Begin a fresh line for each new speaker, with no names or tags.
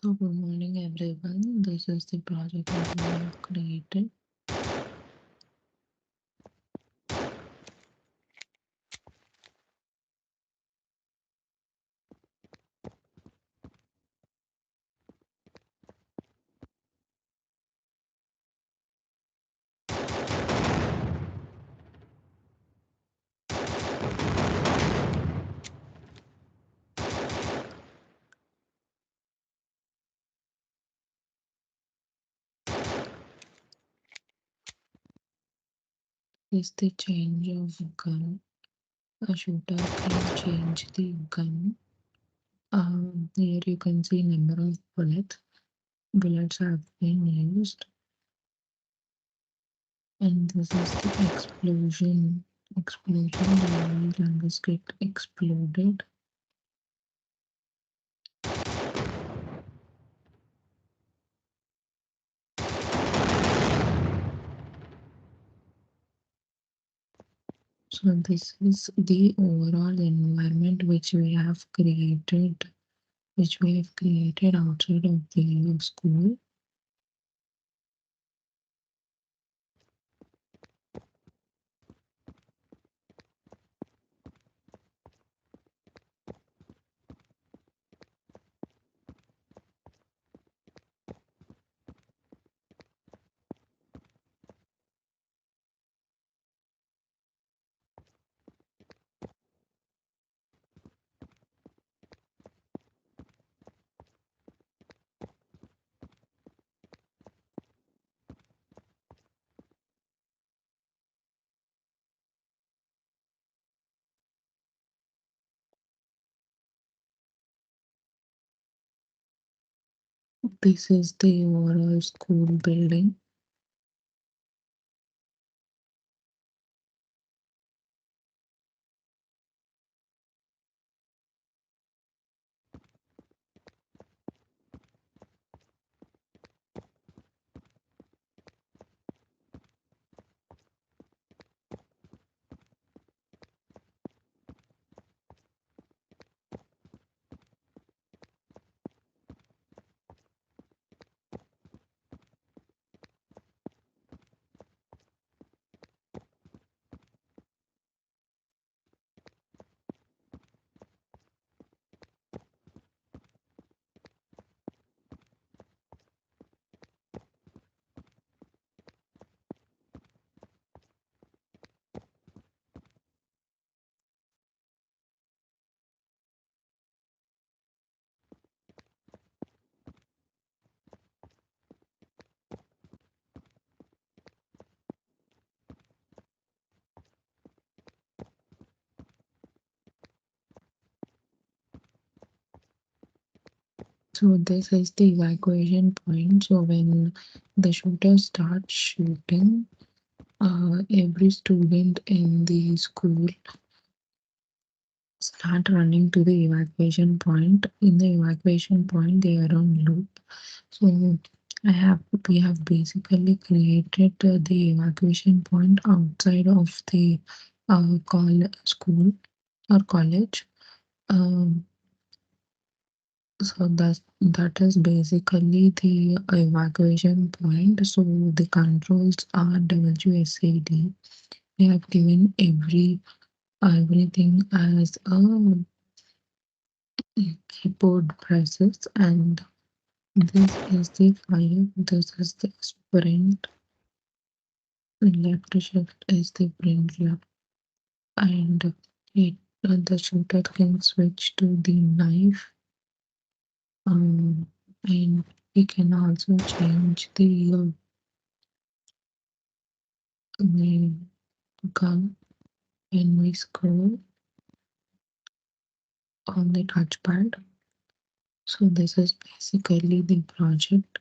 So good morning everyone. This is the project that we have created. Is the change of gun. A shooter can change the gun. Here you can see number of bullets. Bullets have been used, and this is the explosion. Explosion. The whole landscape exploded. So this is the overall environment which we have created outside of the school. This is the overall school building. So this is the evacuation point. So when the shooter starts shooting, every student in the school start running to the evacuation point. In the evacuation point, they are on loop. So I have we have basically created the evacuation point outside of the school or college. Um, So that is basically the evacuation point. So the controls are WSAD. We have given everything as a keyboard presses, and this is the fire. This is the sprint. Left shift is the print left, and it the shooter can switch to the knife. And we can also change the gun when we scroll on the touchpad. So this is basically the project.